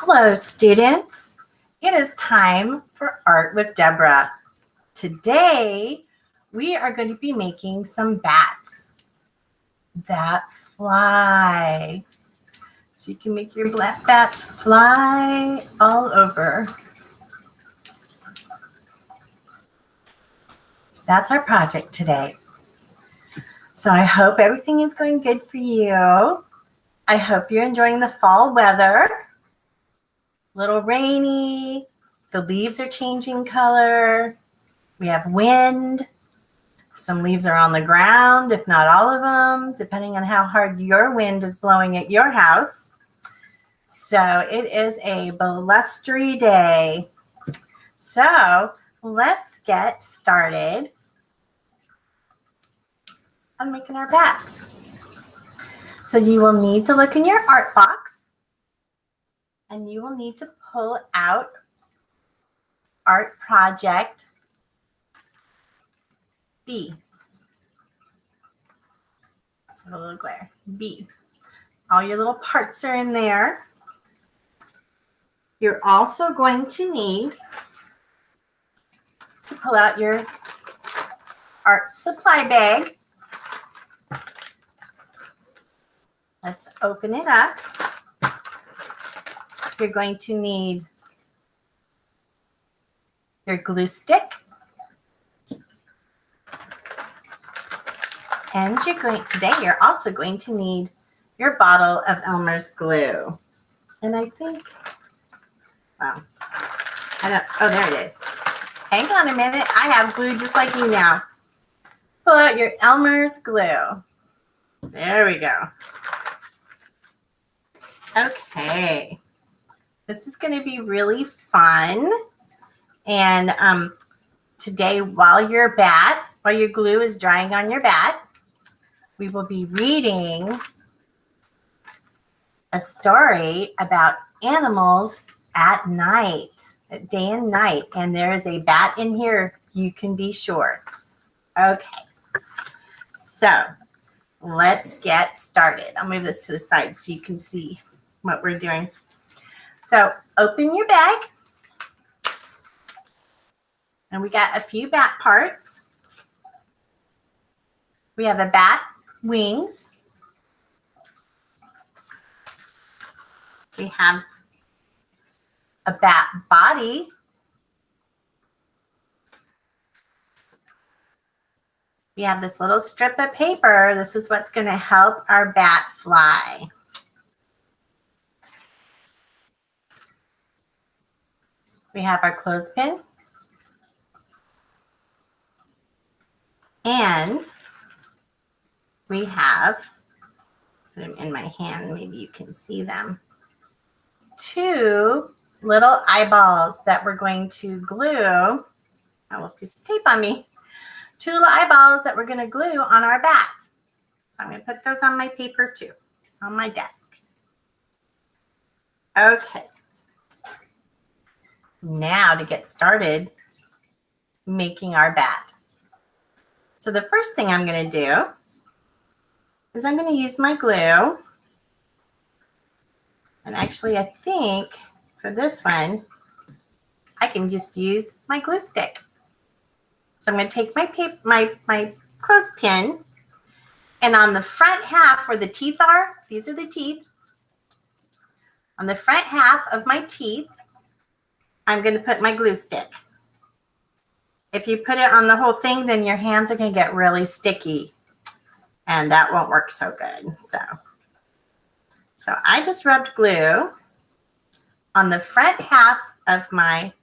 Hello, students. It is time for Art with Deborah. Today, we are going to be making some bats that fly. So you can make your black bats fly all over. So that's our project today. So I hope everything is going good for you. I hope you're enjoying the fall weather. A little rainy. The leaves are changing color. We have wind. Some leaves are on the ground, if not all of them, depending on how hard your wind is blowing at your house. So it is a blustery day. So let's get started on making our bats. So you will need to look in your art box and you will need to pull out Art Project B. A little glare. B. All your little parts are in there. You're also going to need to pull out your art supply bag. Let's open it up. You're going to need your glue stick. And you're also going to need your bottle of Elmer's glue. And I think, oh, there it is. Hang on a minute. I have glue just like you now. Pull out your Elmer's glue. There we go. Okay. This is going to be really fun. And today, while your glue is drying on your bat, we will be reading a story about animals at night, at day and night. And there is a bat in here, you can be sure. Okay, so let's get started. I'll move this to the side so you can see what we're doing. So open your bag. And we got a few bat parts. We have a bat wings. We have a bat body. We have this little strip of paper. This is what's going to help our bat fly. We have our clothespin. And we have, put them in my hand, maybe you can see them, 2 little eyeballs that we're going to glue. I will put piece of tape on me. 2 little eyeballs that we're going to glue on our bat. So I'm going to put those on my paper too, on my desk. Okay. Now to get started making our bat. So the first thing I'm going to do is I'm going to use my glue. And actually, I think for this one, I can just use my glue stick. So I'm going to take my clothespin, and on the front half where the teeth are, these are the teeth. On the front half of my teeth, I'm going to put my glue stick. If you put it on the whole thing, then your hands are going to get really sticky, and that won't work so good. So I just rubbed glue on the front half of my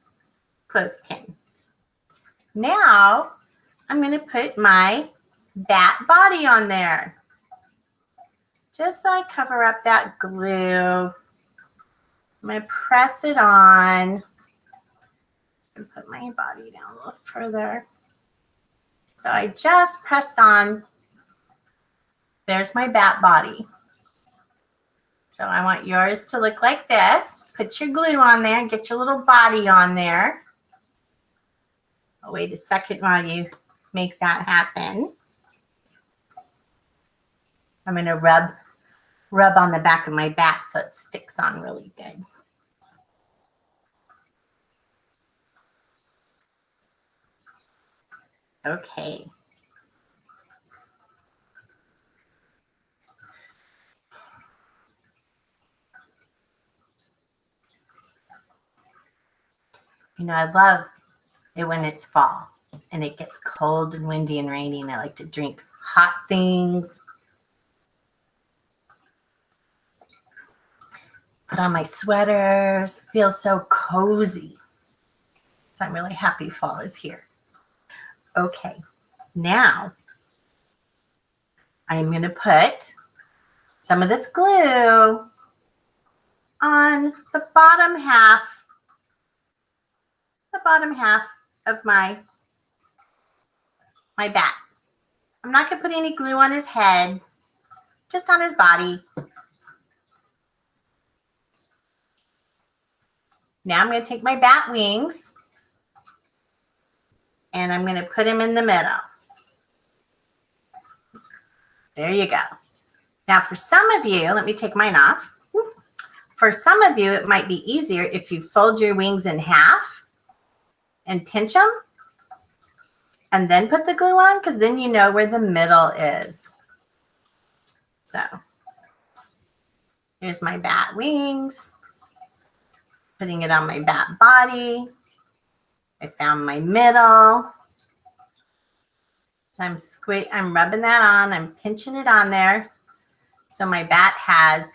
clothespin. Now I'm going to put my bat body on there. Just so I cover up that glue. I'm going to press it on and put my body down a little further. So I just pressed on. There's my bat body. So I want yours to look like this. Put your glue on there and get your little body on there. I'll wait a second while you make that happen. I'm going to rub on the back of my bat so it sticks on really good. Okay. You know, I love it when it's fall and it gets cold and windy and rainy, and I like to drink hot things. Put on my sweaters, feel so cozy. So I'm really happy fall is here. Okay, now I'm going to put some of this glue on the bottom half of my bat. I'm not going to put any glue on his head, just on his body. Now I'm going to take my bat wings and I'm going to put him in the middle. There you go. Now for some of you, let me take mine off. For some of you, it might be easier if you fold your wings in half and pinch them and then put the glue on, because then you know where the middle is. So here's my bat wings, putting it on my bat body. I found my middle. So I'm rubbing that on, I'm pinching it on there so my bat has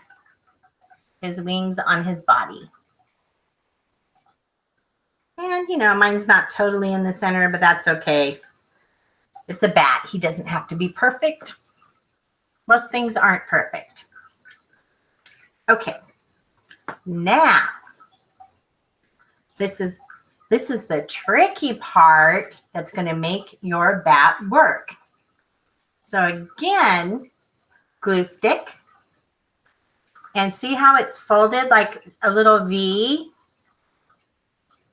his wings on his body. And you know, mine's not totally in the center, but that's okay. It's a bat. He doesn't have to be perfect. Most things aren't perfect. Okay. Now, this is the tricky part that's going to make your bat work. So again, glue stick. And see how it's folded like a little V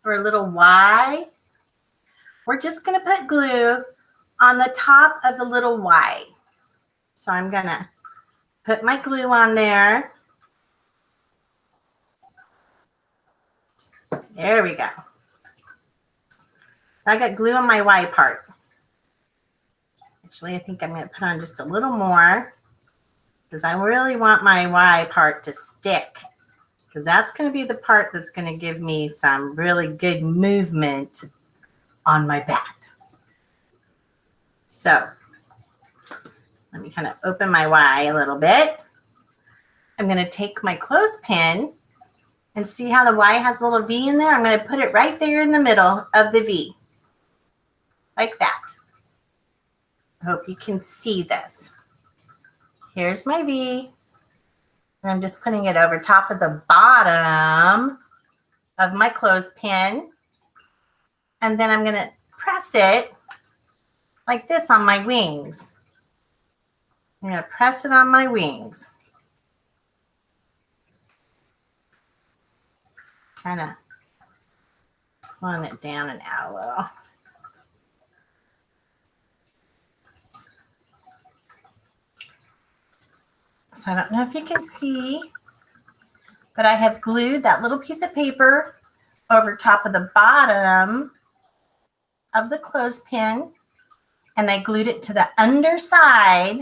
or a little Y? We're just going to put glue on the top of the little Y. So I'm going to put my glue on there. There we go. So I got glue on my Y part. Actually, I think I'm going to put on just a little more because I really want my Y part to stick, because that's going to be the part that's going to give me some really good movement on my bat. So let me kind of open my Y a little bit. I'm going to take my clothespin and see how the Y has a little V in there. I'm going to put it right there in the middle of the V, like that. I hope you can see this. Here's my V, and I'm just putting it over top of the bottom of my clothespin, and then I'm going to press it like this on my wings. I'm going to press it on my wings. Kind of pulling it down and out a little. So I don't know if you can see, but I have glued that little piece of paper over top of the bottom of the clothespin, and I glued it to the underside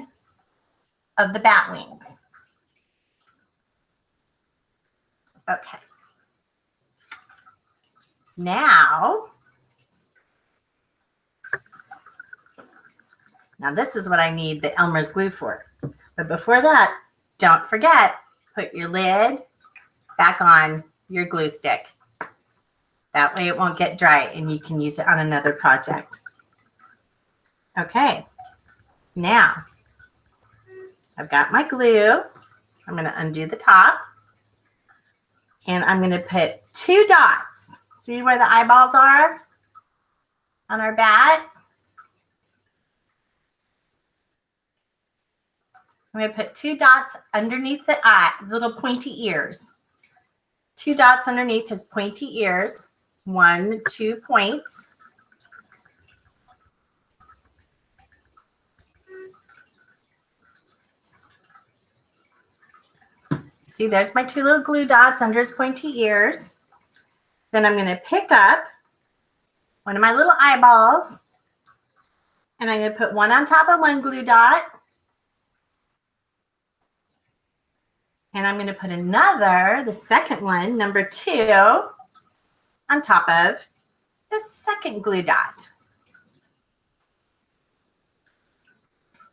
of the bat wings. Okay. Now this is what I need the Elmer's glue for. But before that, don't forget, put your lid back on your glue stick. That way it won't get dry and you can use it on another project. Okay, now I've got my glue. I'm going to undo the top. And I'm going to put 2 dots. See where the eyeballs are on our bat? I'm going to put 2 dots underneath the eye, little pointy ears. 2 dots underneath his pointy ears. 1, 2 points. See, there's my 2 little glue dots under his pointy ears. Then I'm going to pick up one of my little eyeballs And I'm going to put one on top of one glue dot. And I'm going to put another, the second one, number 2, on top of the second glue dot.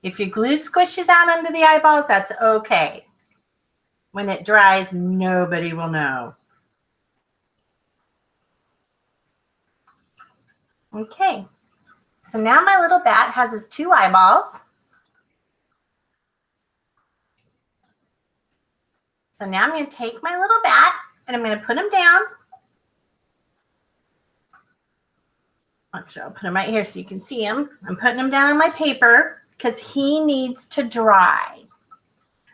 If your glue squishes out under the eyeballs, that's okay. When it dries, nobody will know. Okay, so now my little bat has his 2 eyeballs. So now I'm going to take my little bat and I'm going to put him down. Actually, I'll put him right here so you can see him. I'm putting him down on my paper because he needs to dry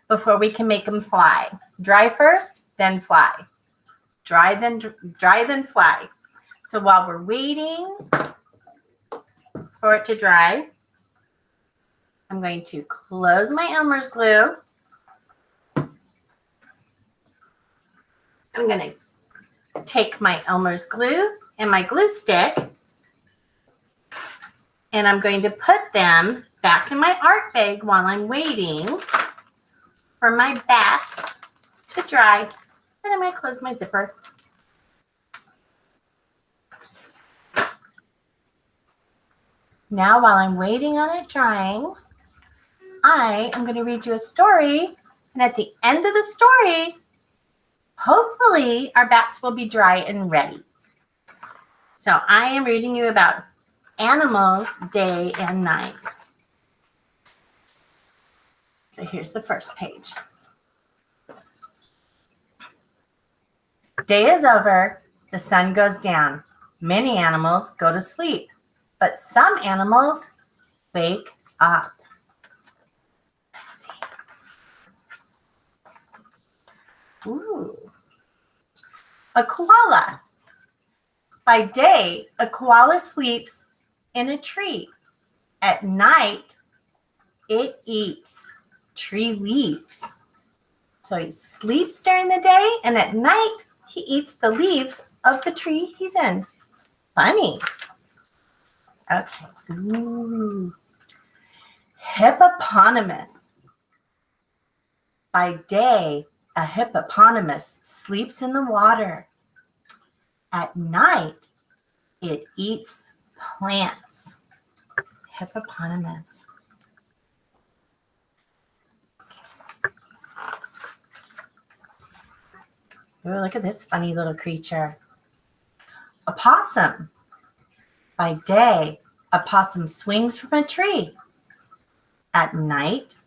before we can make him fly. Dry first, then fly. Dry, then fly. So while we're waiting for it to dry, I'm going to close my Elmer's glue. I'm going to take my Elmer's glue and my glue stick, and I'm going to put them back in my art bag while I'm waiting for my bat to dry. And I'm going to close my zipper. Now, while I'm waiting on it drying, I am going to read you a story. And at the end of the story, hopefully our bats will be dry and ready. So I am reading you about animals day and night. So here's the first page. Day is over, the sun goes down. Many animals go to sleep, but some animals wake up. Let's see. Ooh. A koala. By day, a koala sleeps in a tree. At night, it eats tree leaves. So he sleeps during the day, and at night, he eats the leaves of the tree he's in. Funny. Okay. Ooh. Hippopotamus. By day, a hippopotamus sleeps in the water. At night, it eats plants. Hippopotamus. Oh, look at this funny little creature. A possum. By day, a possum swings from a tree. At night,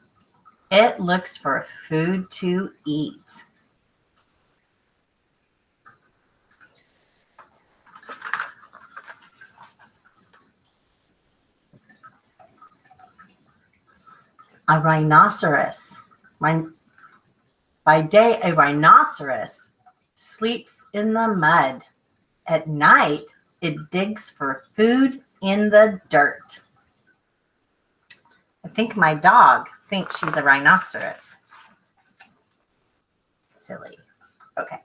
it looks for food to eat. A rhinoceros. By day, a rhinoceros sleeps in the mud. At night, it digs for food in the dirt. I think my dog thinks she's a rhinoceros. Silly. Okay.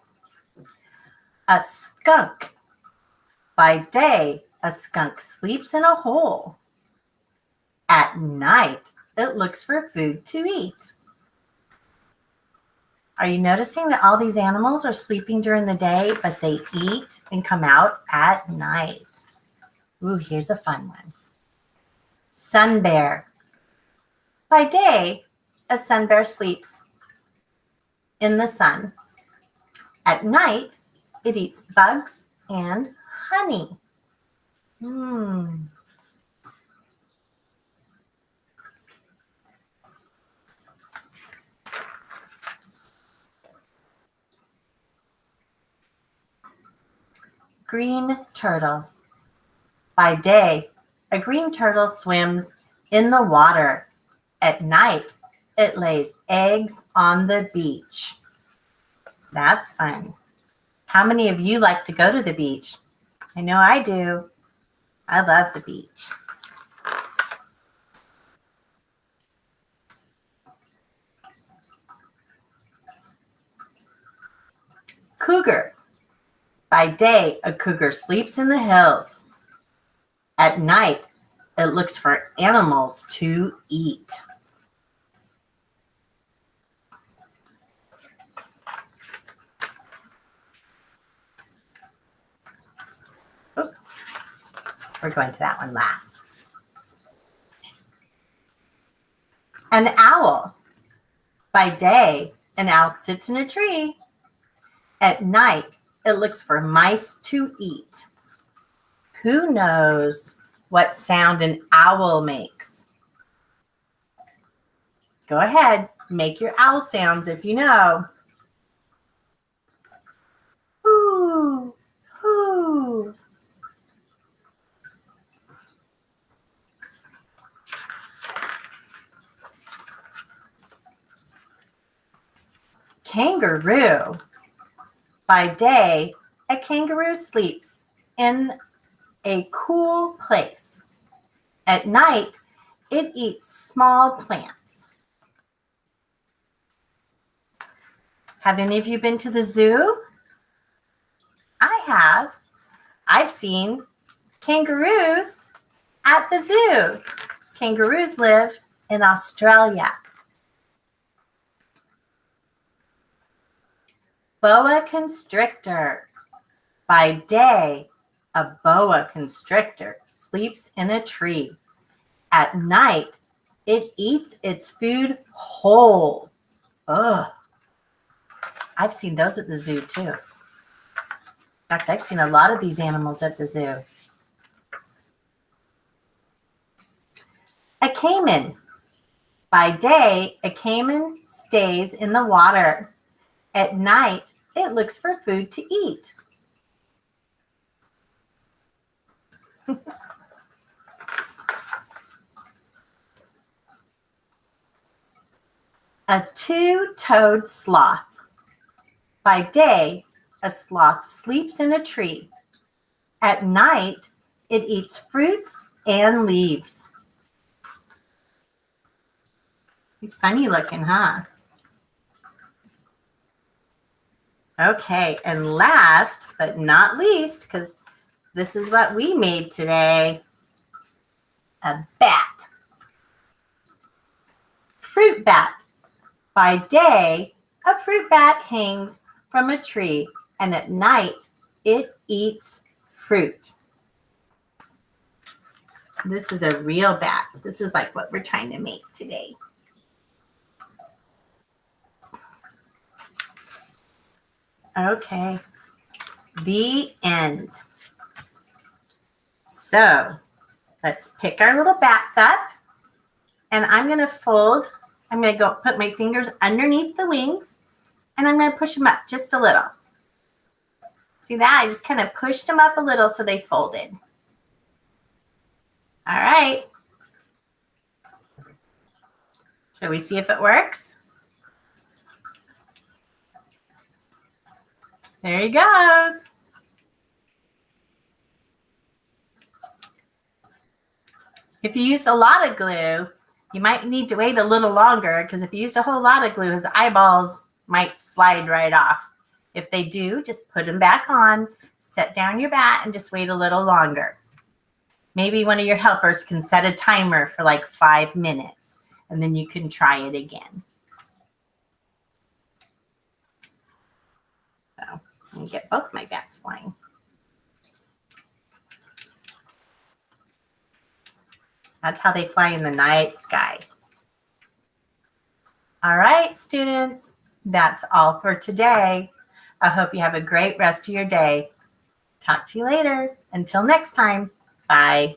A skunk. By day, a skunk sleeps in a hole. At night, it looks for food to eat. Are you noticing that all these animals are sleeping during the day, but they eat and come out at night? Ooh, here's a fun one. Sun bear. By day, a sun bear sleeps in the sun. At night, it eats bugs and honey. Green turtle. By day, a green turtle swims in the water. At night, it lays eggs on the beach. That's fun. How many of you like to go to the beach? I know I do. I love the beach. Cougar. By day, a cougar sleeps in the hills. At night, it looks for animals to eat. Oop. We're going to that one last. An owl. By day, an owl sits in a tree. At night, it looks for mice to eat. Who knows what sound an owl makes? Go ahead, make your owl sounds if you know. Hoo, hoo. Kangaroo. By day, a kangaroo sleeps in a cool place. At night, it eats small plants. Have any of you been to the zoo? I have. I've seen kangaroos at the zoo. Kangaroos live in Australia. Boa constrictor. By day, a boa constrictor sleeps in a tree. At night, it eats its food whole. Ugh. I've seen those at the zoo too. In fact, I've seen a lot of these animals at the zoo. A caiman. By day, a caiman stays in the water. At night, it looks for food to eat. A two-toed sloth. By day, a sloth sleeps in a tree. At night, it eats fruits and leaves. He's funny looking, huh? Okay, and last but not least, because this is what we made today, a bat. Fruit bat. By day, a fruit bat hangs from a tree, and at night, it eats fruit. This is a real bat. This is like what we're trying to make today. Okay, the end. So let's pick our little bats up, and I'm going to go put my fingers underneath the wings, and I'm going to push them up just a little. See that? I just kind of pushed them up a little so they folded. All right. Shall we see if it works? There he goes. If you used a lot of glue, you might need to wait a little longer, because if you used a whole lot of glue, his eyeballs might slide right off. If they do, just put them back on, set down your bat, and just wait a little longer. Maybe one of your helpers can set a timer for like 5 minutes, and then you can try it again. So let me get both my bats flying. That's how they fly in the night sky. All right, students, that's all for today. I hope you have a great rest of your day. Talk to you later. Until next time, bye.